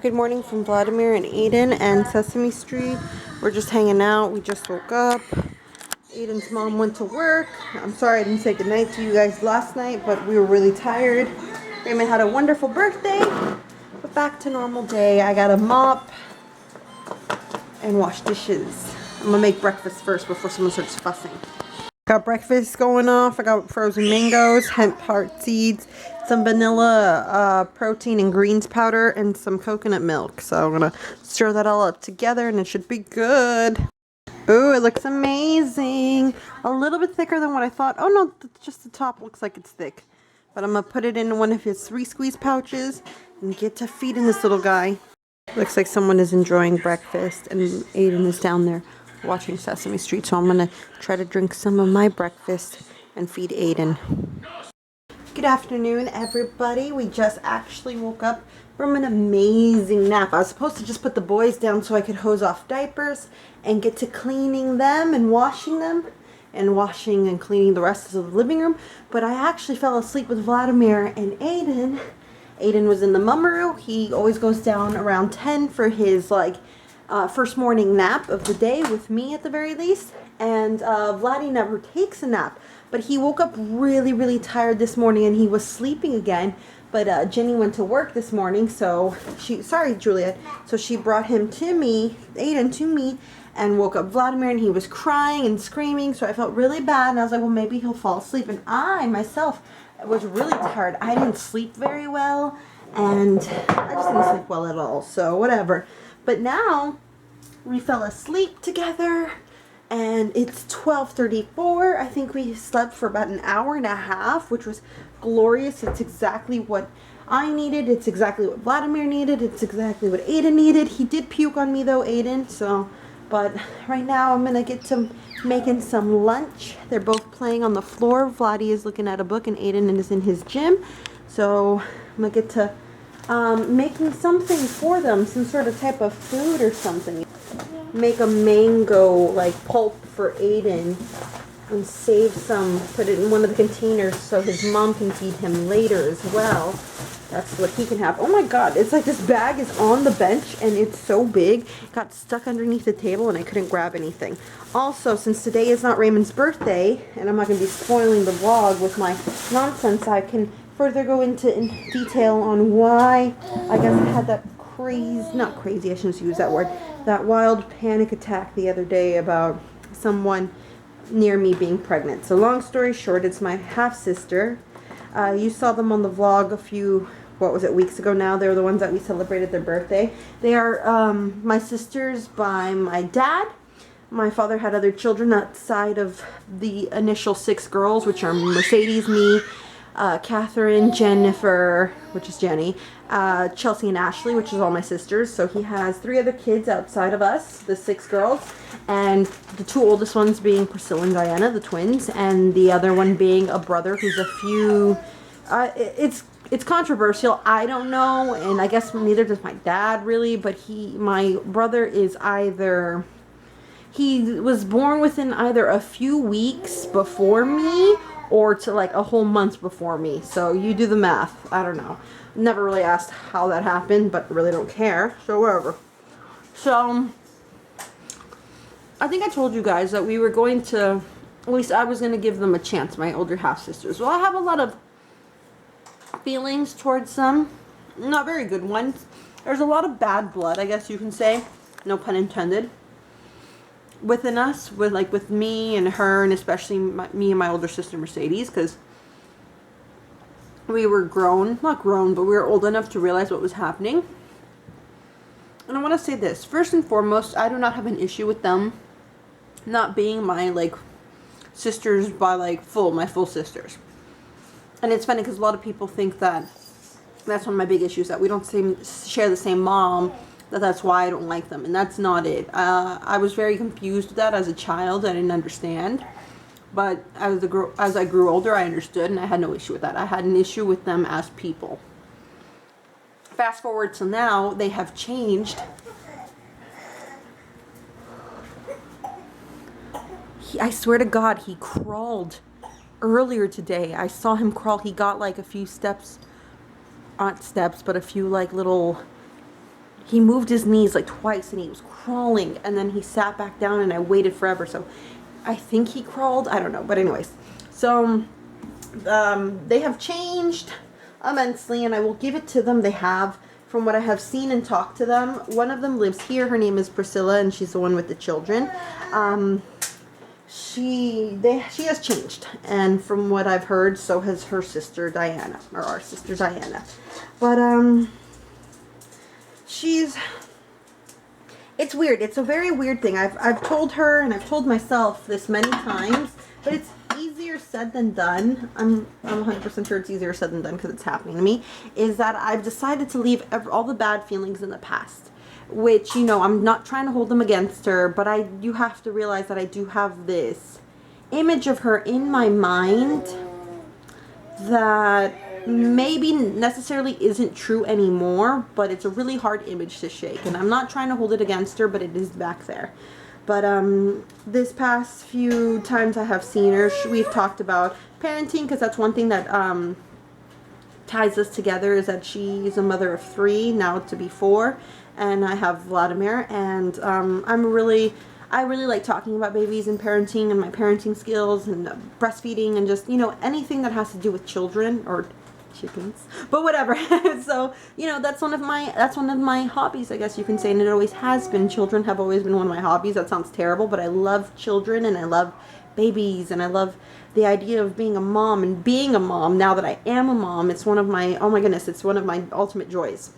Good morning from Vladimir and Aiden and Sesame Street. We're just hanging out. We just woke up. Aiden's mom went to work. I'm sorry I didn't say goodnight to you guys last night, but we were really tired. Raymond had a wonderful birthday. But back to normal day. I got to mop and wash dishes. I'm going to make breakfast first before someone starts fussing. Got breakfast going off. I got frozen mangoes, hemp heart seeds, some vanilla protein and greens powder, and some coconut milk. So I'm going to stir that all up together and it should be good. Ooh, it looks amazing. A little bit thicker than what I thought. Oh no, just the top looks like it's thick. But I'm going to put it in one of his 3 squeeze pouches and get to feeding this little guy. Looks like someone is enjoying breakfast and Aiden is down there watching Sesame Street, so I'm gonna try to drink some of my breakfast and feed Aiden. Good afternoon, everybody. We just actually woke up from an amazing nap. I was supposed to just put the boys down so I could hose off diapers and get to cleaning them and washing them and washing and cleaning the rest of the living room, but I actually fell asleep with Vladimir and Aiden. Aiden was in the mummeru. He always goes down around 10 for his first morning nap of the day with me at the very least, and Vladdy never takes a nap, but he woke up really tired this morning and he was sleeping again, but Jenny went to work this morning, so Juliet, so she brought him to me, Aiden to me, and woke up Vladimir, and he was crying and screaming, so I felt really bad, and I was like, well, maybe he'll fall asleep, and I myself was really tired. I didn't sleep very well, and I just didn't sleep well at all, so whatever. But now we fell asleep together and it's 12:34. I think we slept for about an hour and a half, which was glorious. It's exactly what I needed. It's exactly what Vladimir needed. It's exactly what Aiden needed. He did puke on me though, Aiden, so, but right now I'm gonna get to making some lunch. They're both playing on the floor. Vladdy is looking at a book and Aiden is in his gym, so I'm gonna get to making something for them, some sort of type of food or something. Make a mango like pulp for Aiden and save some, put it in one of the containers so his mom can feed him later as well. That's what he can have. Oh my god, it's like this bag is on the bench and it's so big. It got stuck underneath the table and I couldn't grab anything. Also, since today is not Raymond's birthday, and I'm not going to be spoiling the vlog with my nonsense, I can further go into detail on why I guess I had that not crazy, I shouldn't use that word, that wild panic attack the other day about someone near me being pregnant. So long story short, it's my half-sister. You saw them on the vlog a few, weeks ago now. They were the ones that we celebrated their birthday. They are my sisters by my dad. My father had other children outside of the initial 6 girls, which are Mercedes, me, Catherine, Jennifer, which is Jenny, Chelsea and Ashley, which is all my sisters. So he has 3 other kids outside of us, the 6 girls, and the 2 oldest ones being Priscilla and Diana, the twins, and the other one being a brother who's a few, it's controversial, I don't know, and I guess neither does my dad really, but my brother is he was born within either a few weeks before me or to like a whole month before me. So you do the math. I don't know. Never really asked how that happened, but really don't care. So whatever. So I think I told you guys that we were going to, at least I was going to give them a chance, my older half-sisters. Well, I have a lot of feelings towards them. Not very good ones. There's a lot of bad blood, I guess you can say. No pun intended. Within us, with me and her, and especially me and my older sister Mercedes, because we were not grown, but we were old enough to realize what was happening. And I want to say this, first and foremost, I do not have an issue with them not being my sisters by my full sisters. And it's funny because a lot of people think that that's one of my big issues, that we don't share the same mom, that's why I don't like them, and that's not it. I was very confused with that as a child. I didn't understand, but as I grew older, I understood, and I had no issue with that. I had an issue with them as people. Fast forward to now, they have changed. I swear to God, he crawled earlier today. I saw him crawl. He got a few steps, not steps, but a few little he moved his knees like twice and he was crawling, and then he sat back down and I waited forever. So I think he crawled. I don't know. But anyways, so they have changed immensely, and I will give it to them. They have, from what I have seen and talked to them. One of them lives here. Her name is Priscilla, and she's the one with the children. She has changed, and from what I've heard, so has her sister Diana, or our sister Diana. But it's weird. It's a very weird thing. I've told her and I've told myself this many times, but it's easier said than done. I'm 100% sure it's easier said than done because it's happening to me. Is that I've decided to leave all the bad feelings in the past, which, you know, I'm not trying to hold them against her, but you have to realize that I do have this image of her in my mind that maybe necessarily isn't true anymore, but it's a really hard image to shake, and I'm not trying to hold it against her, but it is back there. But this past few times I have seen her, we've talked about parenting, because that's one thing that ties us together, is that she's a mother of 3, now to be 4, and I have Vladimir, and I really like talking about babies and parenting and my parenting skills and breastfeeding and just, you know, anything that has to do with children or chickens, but whatever. So, you know, that's one of my hobbies, I guess you can say, and it always has been. Children have always been one of my hobbies. That sounds terrible, but I love children and I love babies, and I love the idea of being a mom, and being a mom now that I am a mom. It's one of my, oh my goodness, it's one of my ultimate joys.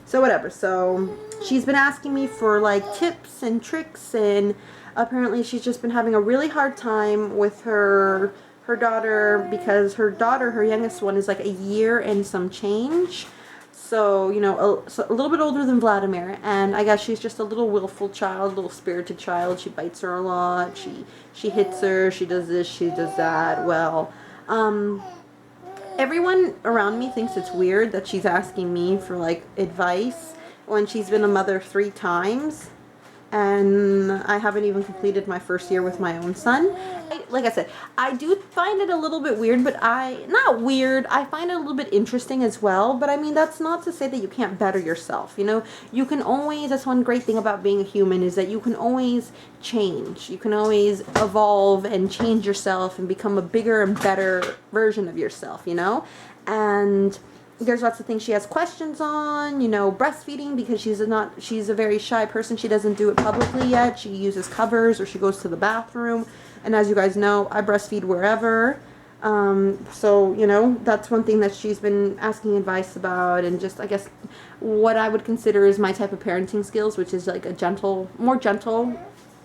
So whatever. So she's been asking me for like tips and tricks, and apparently she's just been having a really hard time with her daughter, because her daughter, her youngest one, is like a year and some change. So, you know, a little bit older than Vladimir, and I guess she's just a little willful child, a little spirited child. She bites her a lot. She hits her. She does this. She does that. Well, everyone around me thinks it's weird that she's asking me for like advice when she's been a mother 3 times, and I haven't even completed my first year with my own son. Like I said, I do find it a little bit weird, but not weird, I find it a little bit interesting as well. But I mean, that's not to say that you can't better yourself. You know, you can always, that's one great thing about being a human, is that you can always change. You can always evolve and change yourself and become a bigger and better version of yourself, you know? And there's lots of things she has questions on, you know, breastfeeding, because she's a very shy person. She doesn't do it publicly yet. She uses covers, or she goes to the bathroom. And as you guys know, I breastfeed wherever. So, you know, that's one thing that she's been asking advice about, and just, I guess, what I would consider is my type of parenting skills, which is like a more gentle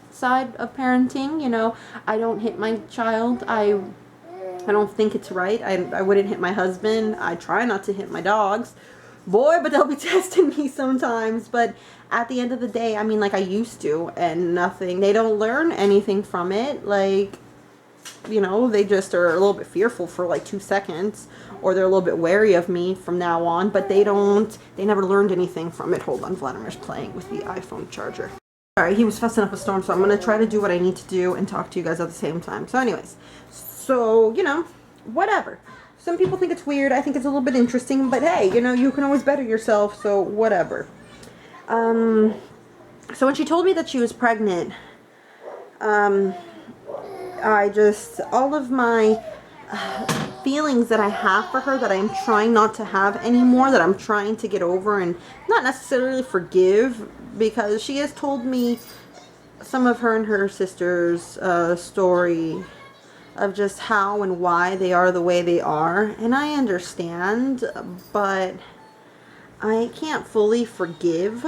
side of parenting. You know, I don't hit my child. I don't think it's right. I wouldn't hit my husband. I try not to hit my dogs. Boy, but they'll be testing me sometimes. But at the end of the day, I mean, like I used to, and they don't learn anything from it. Like, you know, they just are a little bit fearful for like 2 seconds, or they're a little bit wary of me from now on, but they never learned anything from it. Hold on, Vladimir's playing with the iPhone charger. Sorry, he was fussing up a storm, so I'm going to try to do what I need to do and talk to you guys at the same time. So anyways, so, you know, whatever. Some people think it's weird. I think it's a little bit interesting, but hey, you know, you can always better yourself, so whatever. So when she told me that she was pregnant, all of my feelings that I have for her, that I'm trying not to have anymore, that I'm trying to get over and not necessarily forgive, because she has told me some of her and her sister's story of just how and why they are the way they are, and I understand, but I can't fully forgive,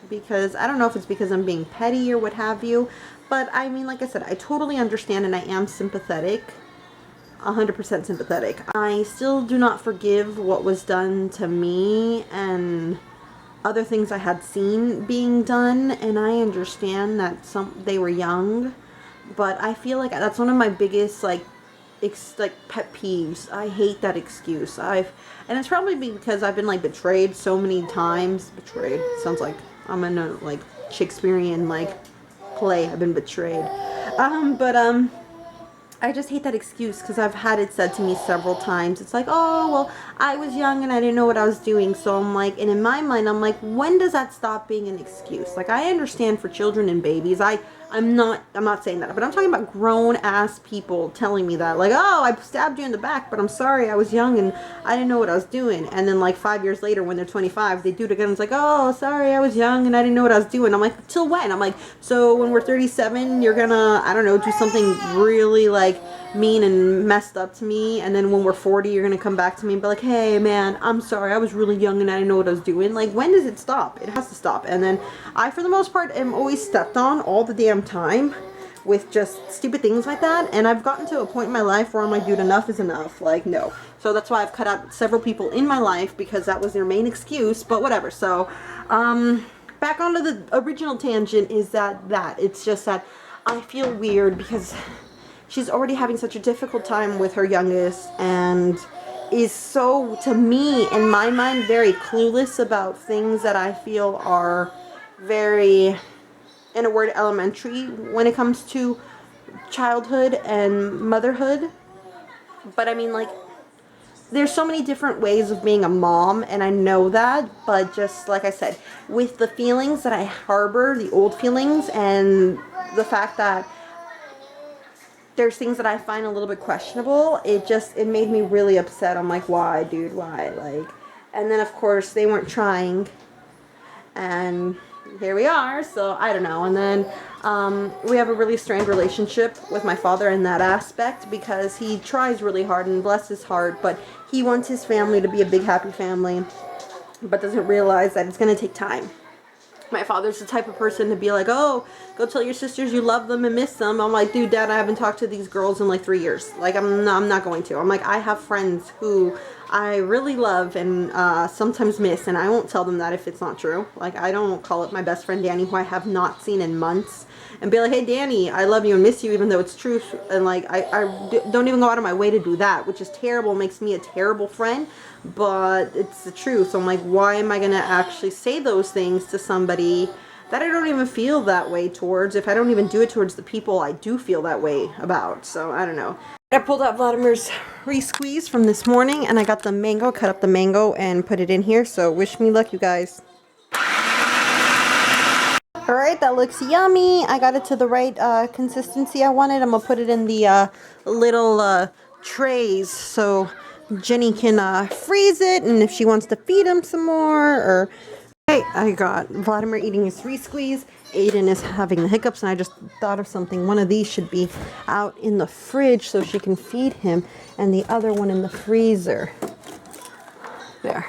because I don't know if it's because I'm being petty or what have you, but I mean, like I said, I totally understand, and I am sympathetic, 100% sympathetic. I still do not forgive what was done to me and other things I had seen being done, and I understand that they were young, but I feel like that's one of my biggest like pet peeves. I hate that excuse. And it's probably because I've been like betrayed so many times. Betrayed sounds like I'm in a like Shakespearean like play. I've been betrayed. I just hate that excuse because I've had it said to me several times. It's like, oh, well, I was young and I didn't know what I was doing. So I'm like, and in my mind, I'm like, when does that stop being an excuse? Like, I understand for children and babies. I'm not saying that, but I'm talking about grown ass people telling me that, like, oh, I stabbed you in the back, but I'm sorry, I was young and I didn't know what I was doing. And then like 5 years later, when they're 25, they do it again. It's like, oh, sorry, I was young and I didn't know what I was doing. I'm like, till when? I'm like, so when we're 37, you're gonna, I don't know, do something really like mean and messed up to me, and then when we're 40, you're gonna come back to me and be like, hey man, I'm sorry, I was really young and I didn't know what I was doing. Like, when does it stop? It has to stop. And then I, for the most part, am always stepped on all the damn time with just stupid things like that, and I've gotten to a point in my life where I'm like, dude, enough is enough. Like, no. So that's why I've cut out several people in my life, because that was their main excuse. But whatever. So back onto the original tangent, is that it's just that I feel weird because she's already having such a difficult time with her youngest, and is so, to me, in my mind, very clueless about things that I feel are very, in a word, elementary when it comes to childhood and motherhood. But I mean, like, there's so many different ways of being a mom, and I know that, but just like I said, with the feelings that I harbor, the old feelings, and the fact that there's things that I find a little bit questionable, it made me really upset. I'm like, why, dude, why? Like, and then of course they weren't trying, and here we are. So I don't know. And then we have a really strained relationship with my father in that aspect, because he tries really hard, and bless his heart, but he wants his family to be a big happy family, but doesn't realize that it's going to take time. My father's the type of person to be like, oh, go tell your sisters you love them and miss them. I'm like, dude, Dad, I haven't talked to these girls in like 3 years. Like, I'm not going to. I'm like, I have friends who I really love and sometimes miss, and I won't tell them that if it's not true. Like, I don't call up my best friend Danny, who I have not seen in months, and be like, hey, Danny, I love you and miss you, even though it's true. And like, don't even go out of my way to do that, which is terrible, makes me a terrible friend, but it's the truth. So I'm like, why am I going to actually say those things to somebody that I don't even feel that way towards, if I don't even do it towards the people I do feel that way about? So I don't know. I pulled out Vladimir's re-squeeze from this morning, and I got the mango, cut up the mango and put it in here. So wish me luck, you guys. Alright, that looks yummy. I got it to the right consistency I wanted. I'm going to put it in the little trays so Jenny can freeze it, and if she wants to feed him some more. Or hey, I got Vladimir eating his re-squeeze. Aiden is having the hiccups, and I just thought of something. One of these should be out in the fridge so she can feed him, and the other one in the freezer. There.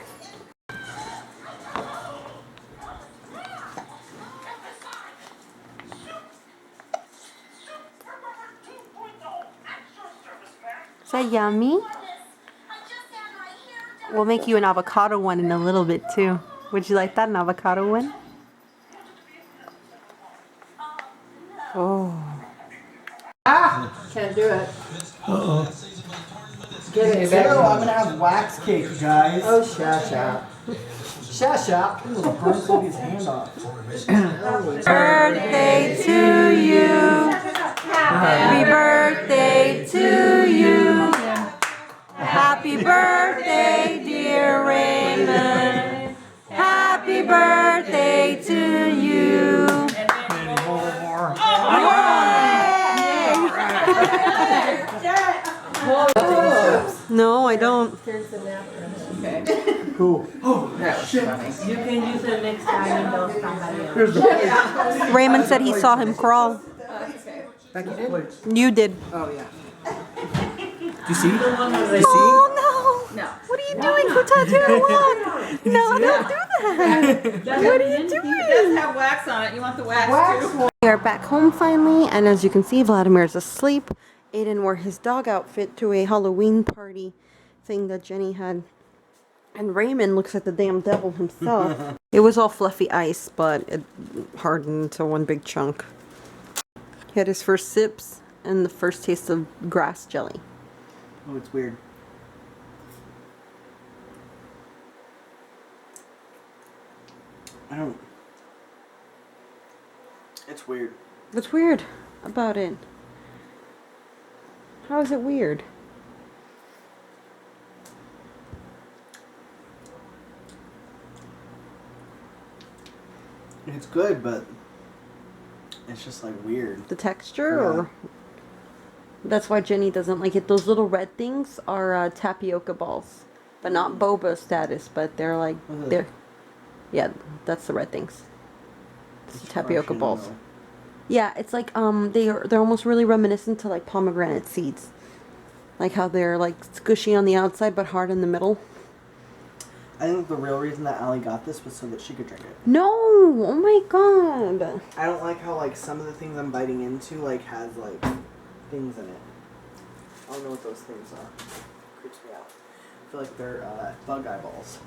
Is that yummy? We'll make you an avocado one in a little bit too. Would you like that, an avocado one? Oh. Ah! Can't do it. Uh-oh. Get it, I'm gonna have wax cake, you guys. Oh, Shasha. Shasha. Ooh, burn somebody's hand off. Birthday to you. Happy birthday to you. Happy birthday, dear Raymond. Happy birthday to you. No, I don't. Here's the napkin. Okay. Cool. That was funny. You can use it next time and don't somebody else. Here's the plate. Raymond said he saw him crawl. Okay. Becky did? You did. Oh, yeah. Do you see? Do you see? Oh no! No. What are you doing, Kutatura? No, don't do that. What are you doing? It does have wax on it. You want the wax too? We are back home finally, and as you can see, Vladimir's asleep. Aiden wore his dog outfit to a Halloween party thing that Jenny had. And Raymond looks like the damn devil himself. It was all fluffy ice, but it hardened to one big chunk. He had his first sips and the first taste of grass jelly. Oh, it's weird. I don't... It's weird. What's weird about it? How is it weird? It's good, but it's just like weird. The texture, Yeah. or that's why Jenny doesn't like it. Those little red things are tapioca balls, but not boba status. But they're like What is it? they're yeah, that's the red things. It's the tapioca Crushing, balls. though. Yeah, it's like they're almost really reminiscent to like pomegranate seeds, like how they're like squishy on the outside but hard in the middle. I think the real reason that Allie got this was so that she could drink it. No, oh my god. I don't like how like some of the things I'm biting into like has like things in it. I don't know what those things are. Creeps me out. I feel like they're bug eyeballs.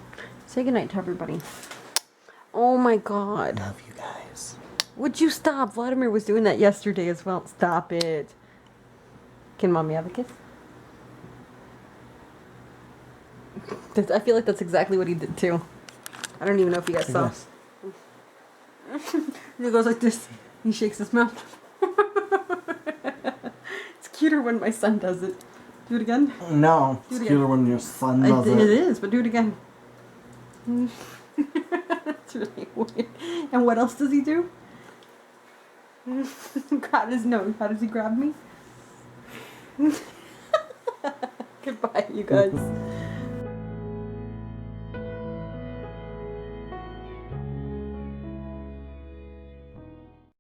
Say goodnight to everybody. Oh my god. Love you guys. Would you stop? Vladimir was doing that yesterday as well. Stop it. Can mommy have a kiss? I feel like that's exactly what he did too. I don't even know if you guys saw. He goes like this. He shakes his mouth. It's cuter when my son does it. Do it again. No, Do it it's again. cuter when your son does It it. is, but do it again. It's really weird. And what else does he do? Grab his nose. How does he grab me? Goodbye, you guys.